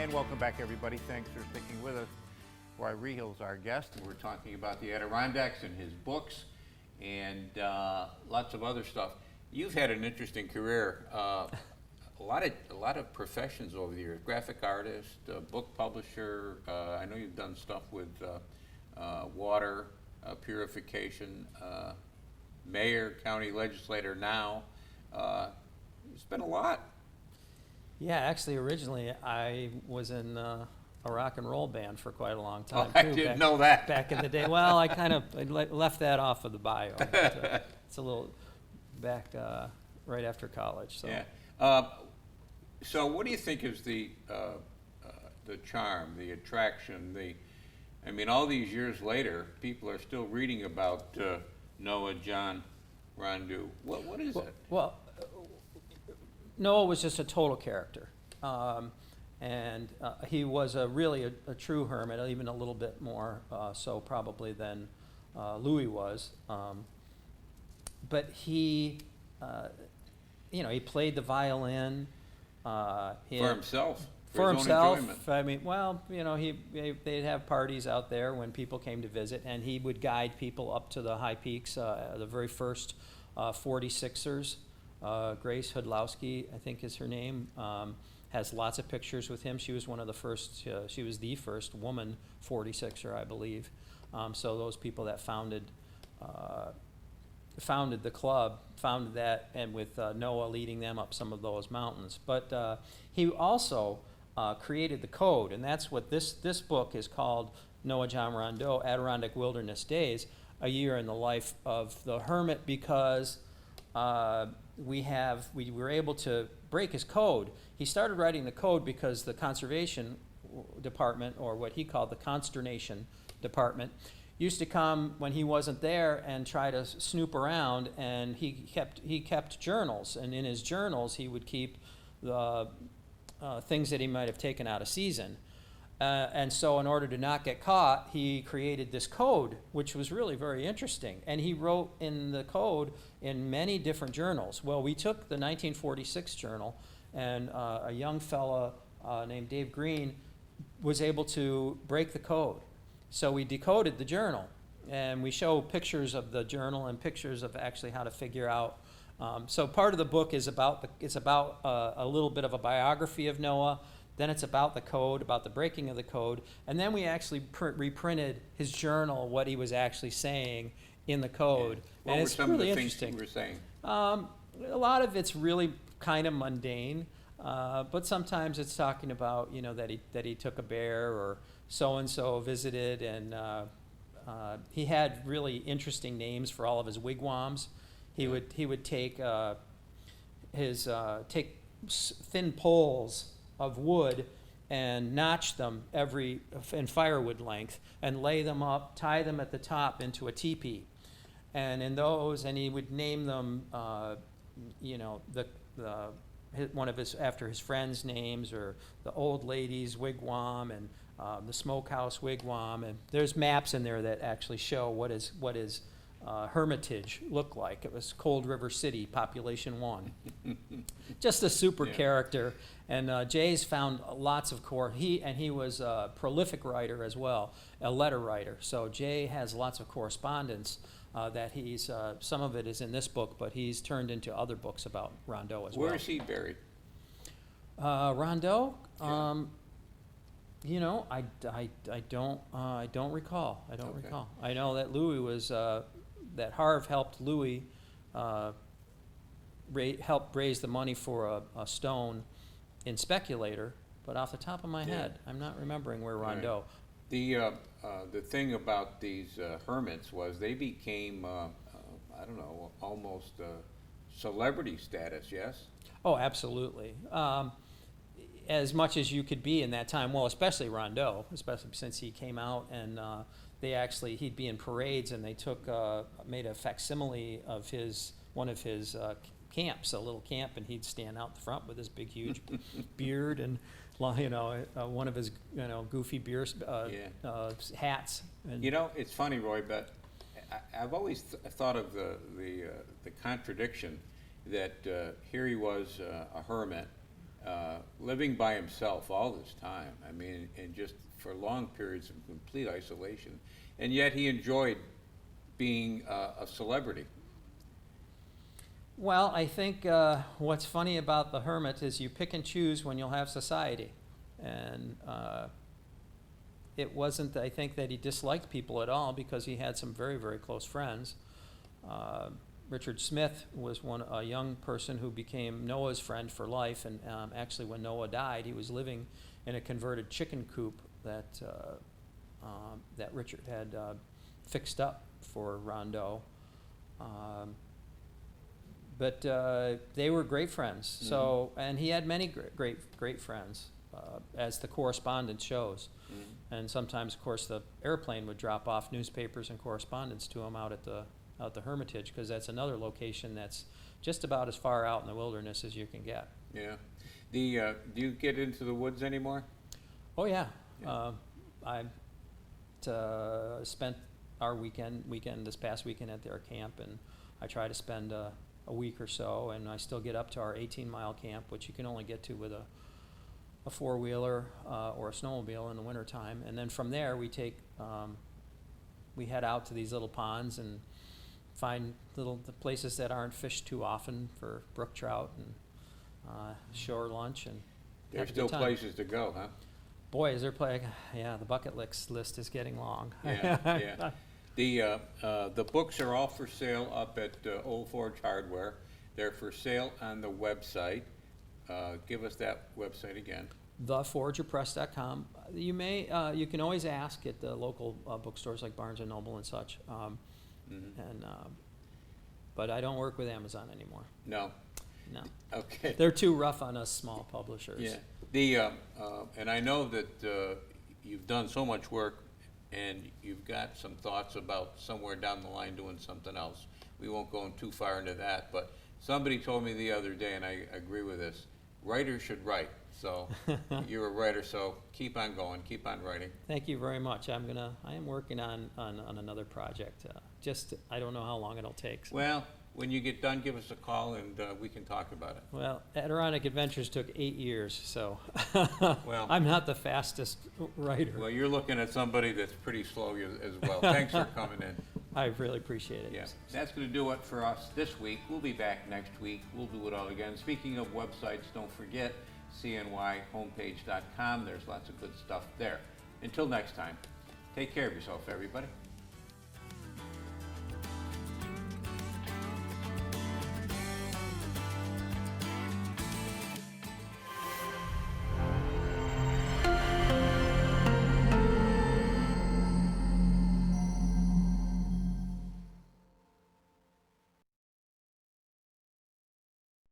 And welcome back, everybody. Thanks for sticking with us. Roy Rehill's our guest. We're talking about the Adirondacks and his books and lots of other stuff. You've had an interesting career. A lot of professions over the years. Graphic artist, book publisher. I know you've done stuff with water purification, mayor, county legislator now. It's been a lot. Yeah, actually, originally I was in a rock and roll band for quite a long time. I didn't know that. Back in the day. Well, I kind of left that off of the bio. But, it's a little back right after college. So. Yeah. So what do you think is the charm, the attraction, I mean, all these years later, people are still reading about Noah John Rondeau. What is it? Well, Noah was just a total character. And he was really a true hermit, even a little bit more so probably than Louis was. But he, he played the violin. For himself. For his himself. Own enjoyment. I mean, well, they'd have parties out there when people came to visit, and he would guide people up to the high peaks. The very first 46ers, Grace Hudlowski, I think is her name, has lots of pictures with him. She was one of the first, she was the first woman 46er, I believe. So those people that founded the club, founded that, and with Noah leading them up some of those mountains. But he also created the code, and that's what this book is called, Noah John Rondeau, Adirondack Wilderness Days, a year in the life of the hermit, because we were able to break his code. He started writing the code because the conservation department, or what he called the consternation department, used to come when he wasn't there and try to snoop around, and he kept journals, and in his journals he would keep the things that he might have taken out of season. And so in order to not get caught, he created this code, which was really very interesting. And he wrote in the code in many different journals. Well, we took the 1946 journal, and a young fella named Dave Green was able to break the code. So we decoded the journal, and we show pictures of the journal and pictures of actually how to figure out. So part of the book is about a little bit of a biography of Noah. Then it's about the code, about the breaking of the code, and then we actually reprinted his journal, what he was actually saying in the code. Yeah. And it's really interesting. What were some of the things you were saying? A lot of it's really kind of mundane, but sometimes it's talking about that he took a bear, or so and so visited, and he had really interesting names for all of his wigwams. He would take take thin poles of wood and notch them in firewood length, and lay them up, tie them at the top into a teepee, and in those, and he would name them, one of after his friends' names, or the old lady's wigwam, and the smokehouse wigwam, and there's maps in there that actually show what his hermitage looked like. It was Cold River City, population 1. Just a super character. And Jay's found lots of he was a prolific writer as well, a letter writer. So Jay has lots of correspondence that he's, some of it is in this book, but he's turned into other books about Rondeau as well. Where is he buried? Rondeau? Yeah. I don't recall. I don't Okay. recall. I know that Louis was, that Harv helped Louis help raise the money for a stone in Speculator, but off the top of my head, I'm not remembering where Rondeau. Right. The thing about these hermits was they became, almost celebrity status, yes? Oh, absolutely. As much as you could be in that time, well, especially Rondeau, especially since he came out, and he'd be in parades, and they made a facsimile of one of his camps, a little camp, and he'd stand out the front with his big, huge beard, and one of his goofy beer hats. And it's funny, Roy, but I've always thought of the contradiction that here he was a hermit. living by himself all this time. I mean, and just for long periods of complete isolation. And yet he enjoyed being a celebrity. Well, I think what's funny about the hermit is you pick and choose when you'll have society. And it wasn't, I think, that he disliked people at all, because he had some very, very close friends. Richard Smith was a young person who became Noah's friend for life, and actually when Noah died, he was living in a converted chicken coop that Richard had fixed up for Rondeau. But they were great friends. Mhm. So, and he had many great friends, as the correspondence shows. Mhm. And sometimes, of course, the airplane would drop off newspapers and correspondence to him out at the Hermitage, because that's another location that's just about as far out in the wilderness as you can get. Yeah. Do you get into the woods anymore? Oh yeah, Yeah. I spent our weekend this past weekend at their camp, and I try to spend a week or so, and I still get up to our 18-mile camp, which you can only get to with a four-wheeler or a snowmobile in the wintertime. And then from there we head out to these little ponds and find the places that aren't fished too often for brook trout, and shore lunch, and There's have a still good time. places to go, huh? Boy, is there yeah, the bucket list is getting long. Yeah, yeah. The books are all for sale up at Old Forge Hardware. They're for sale on the website. Give us that website again. theforgerpress.com. You can always ask at the local bookstores like Barnes and Noble and such. But I don't work with Amazon anymore. No. No, Okay. they're too rough on us small publishers. Yeah. And I know that you've done so much work, and you've got some thoughts about somewhere down the line doing something else. We won't go too far into that, but somebody told me the other day, and I agree with this, writers should write. So you're a writer, so keep on going, keep on writing. Thank you very much. I am working on another project. I don't know how long it'll take. So. Well, when you get done, give us a call, and we can talk about it. Well, Adirondack Adventures took 8 years, so Well- I'm not the fastest writer. Well, you're looking at somebody that's pretty slow as well. Thanks for coming in. I really appreciate it. Yeah, that's going to do it for us this week. We'll be back next week. We'll do it all again. Speaking of websites, don't forget cnyhomepage.com. There's lots of good stuff there. Until next time, take care of yourself, everybody.